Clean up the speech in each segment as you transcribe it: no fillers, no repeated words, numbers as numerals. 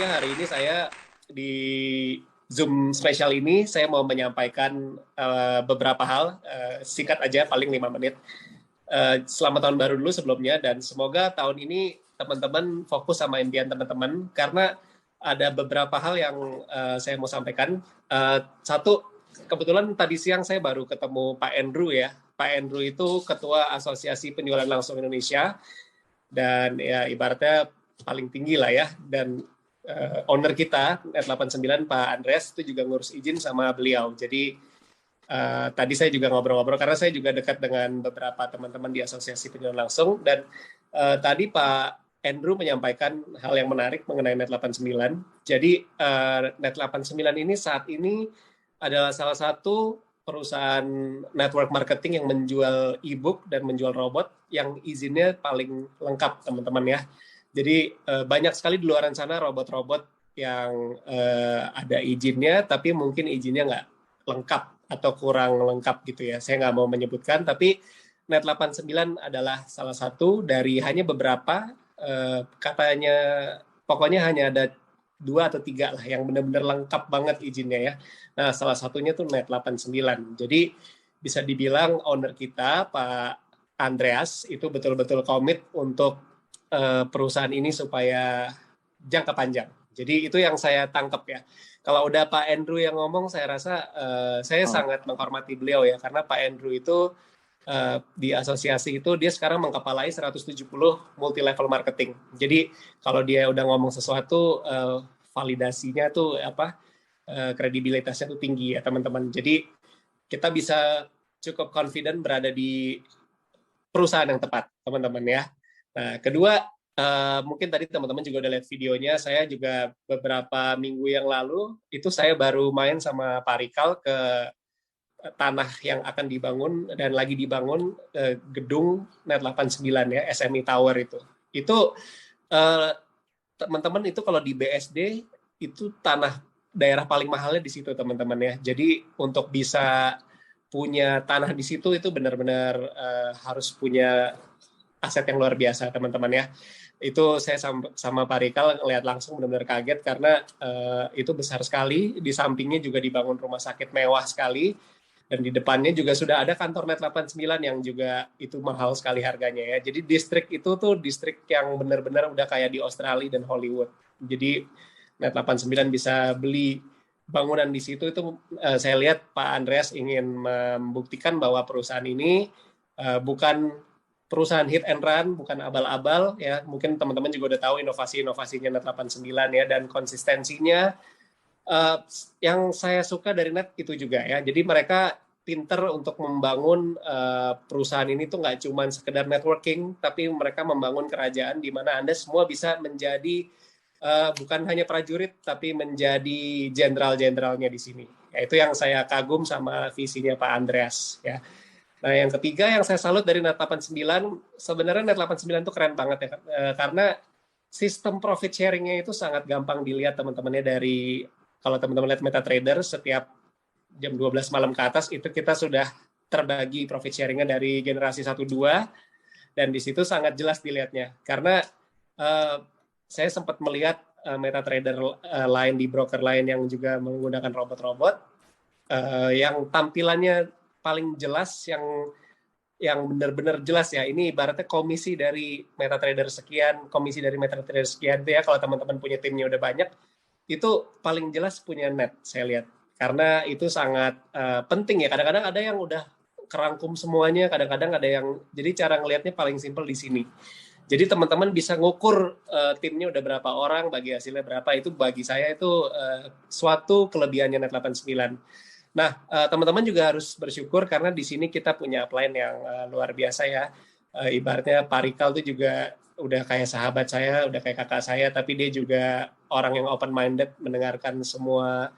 sebenarnya hari ini saya di Zoom spesial ini saya mau menyampaikan beberapa hal, singkat aja, paling 5 menit. Selamat tahun baru dulu sebelumnya, dan semoga tahun ini teman-teman fokus sama impian teman-teman, karena ada beberapa hal yang saya mau sampaikan. Satu, kebetulan tadi siang saya baru ketemu Pak Andrew ya. Pak Andrew itu Ketua Asosiasi Penjualan Langsung Indonesia, dan ya ibaratnya paling tinggi lah ya, dan owner kita Net89 Pak Andreas itu juga ngurus izin sama beliau. Jadi tadi saya juga ngobrol-ngobrol karena saya juga dekat dengan beberapa teman-teman di Asosiasi Penjualan Langsung, dan tadi Pak Andrew menyampaikan hal yang menarik mengenai Net89. Jadi Net89 ini saat ini adalah salah satu perusahaan network marketing yang menjual e-book dan menjual robot yang izinnya paling lengkap, teman-teman ya. Jadi banyak sekali di luar sana robot-robot yang ada izinnya, tapi mungkin izinnya nggak lengkap atau kurang lengkap gitu ya. Saya nggak mau menyebutkan, tapi Net89 adalah salah satu dari hanya beberapa, katanya pokoknya hanya ada 2 atau 3 lah yang benar-benar lengkap banget izinnya ya. Nah, salah satunya tuh Net89. Jadi bisa dibilang owner kita, Pak Andreas, itu betul-betul komit untuk perusahaan ini supaya jangka panjang. Jadi itu yang saya tangkap ya. Kalau udah Pak Andrew yang ngomong, saya rasa saya sangat menghormati beliau ya, karena Pak Andrew itu di asosiasi itu dia sekarang mengkepalai 170 multi level marketing. Jadi kalau dia udah ngomong sesuatu, validasinya tuh kredibilitasnya tuh tinggi ya teman-teman. Jadi kita bisa cukup confident berada di perusahaan yang tepat, teman-teman ya. Nah, kedua, mungkin tadi teman-teman juga udah lihat videonya, saya juga beberapa minggu yang lalu itu saya baru main sama Pak Rikal ke tanah yang akan dibangun dan lagi dibangun, gedung Net89 ya, SMI Tower itu. Itu teman-teman itu kalau di BSD itu tanah daerah paling mahalnya di situ teman-teman ya. Jadi untuk bisa punya tanah di situ itu benar-benar harus punya aset yang luar biasa teman-teman ya. Itu saya sama Pak Rikal ngelihat langsung benar-benar kaget karena itu besar sekali. Di sampingnya juga dibangun rumah sakit mewah sekali. Dan di depannya juga sudah ada kantor Net89 yang juga itu mahal sekali harganya ya. Jadi distrik itu tuh distrik yang benar-benar udah kayak di Australia dan Hollywood. Jadi Net89 bisa beli bangunan di situ, itu saya lihat Pak Andreas ingin membuktikan bahwa perusahaan ini bukan perusahaan hit and run, bukan abal-abal ya. Mungkin teman-teman juga udah tahu inovasi-inovasinya Net89 ya, dan konsistensinya. Yang saya suka dari Net itu juga ya. Jadi mereka pinter untuk membangun perusahaan ini tuh nggak cuma sekedar networking, tapi mereka membangun kerajaan di mana Anda semua bisa menjadi bukan hanya prajurit, tapi menjadi jenderal-jenderalnya di sini. Ya, itu yang saya kagum sama visinya Pak Andreas ya. Nah, yang ketiga yang saya salut dari Net89, sebenarnya Net89 itu keren banget ya, karena sistem profit sharing-nya itu sangat gampang dilihat teman-temannya. Dari kalau teman-teman lihat MetaTrader, setiap jam 12 malam ke atas itu kita sudah terbagi profit sharing-nya dari generasi 1-2, dan di situ sangat jelas dilihatnya. Karena saya sempat melihat MetaTrader lain di broker lain yang juga menggunakan robot-robot, yang tampilannya paling jelas, yang benar-benar jelas ya. Ini ibaratnya komisi dari MetaTrader sekian, komisi dari MetaTrader sekian itu ya. Kalau teman-teman punya timnya udah banyak, itu paling jelas punya Net, saya lihat. Karena itu sangat penting ya. Kadang-kadang ada yang udah kerangkum semuanya, kadang-kadang ada yang, jadi cara ngelihatnya paling simpel di sini. Jadi teman-teman bisa ngukur timnya udah berapa orang, bagi hasilnya berapa. Itu bagi saya itu suatu kelebihannya Net89. Nah, teman-teman juga harus bersyukur karena di sini kita punya upline yang luar biasa ya. Ibaratnya Pak Rikal tuh juga udah kayak sahabat saya, udah kayak kakak saya, tapi dia juga orang yang open minded, mendengarkan semua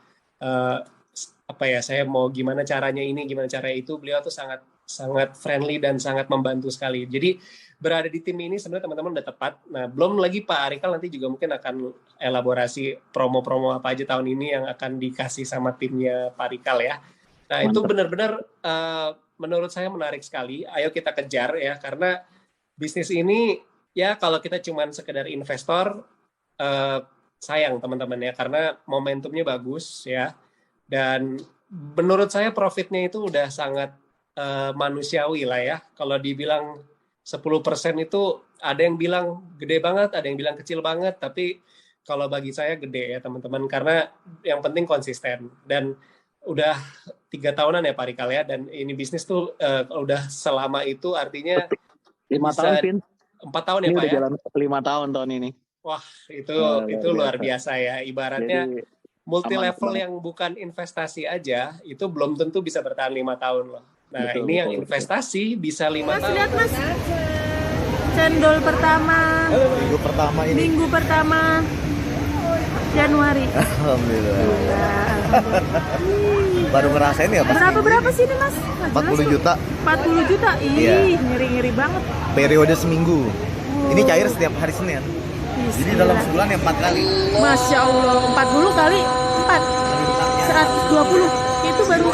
saya mau gimana caranya ini, gimana caranya itu. Beliau tuh sangat sangat friendly dan sangat membantu sekali. Jadi berada di tim ini sebenarnya teman-teman udah tepat. Nah, belum lagi Pak Rikal nanti juga mungkin akan elaborasi promo-promo apa aja tahun ini yang akan dikasih sama timnya Pak Rikal ya. Nah, itu benar-benar menurut saya menarik sekali. Ayo kita kejar ya, karena bisnis ini ya kalau kita cuma sekedar investor, sayang teman-teman ya, karena momentumnya bagus ya, dan menurut saya profitnya itu udah sangat manusiawi lah ya. Kalau dibilang 10% itu ada yang bilang gede banget, ada yang bilang kecil banget, tapi kalau bagi saya gede ya teman-teman, karena yang penting konsisten. Dan udah 3 tahunan ya Pak Rikal ya, dan ini bisnis tuh udah selama itu artinya 5 tahun, Vin. 4 tahun ya Ini Pak udah ya? jalan 5 tahun tahun ini. Wah, itu luar biasa ya. Ibaratnya Jadi, multi level aman. yang bukan investasi aja, itu belum tentu bisa bertahan 5 tahun loh. Nah, Betul, ini yang betul. investasi bisa 5 Mas, tahun. lihat Mas. Cendol pertama. Minggu pertama ini. Minggu pertama Januari. Alhamdulillah. Alhamdulillah. Baru ngerasain ya Mas? Berapa sih ini Mas? Nggak jelas 40 tuh. juta 40 juta? Ih, Iya. ngeri-ngeri banget. periode seminggu. Ini cair setiap hari Senin. Jadi dalam sebulan ya 4 kali. Masya Allah, 40 kali 4 120. Itu baru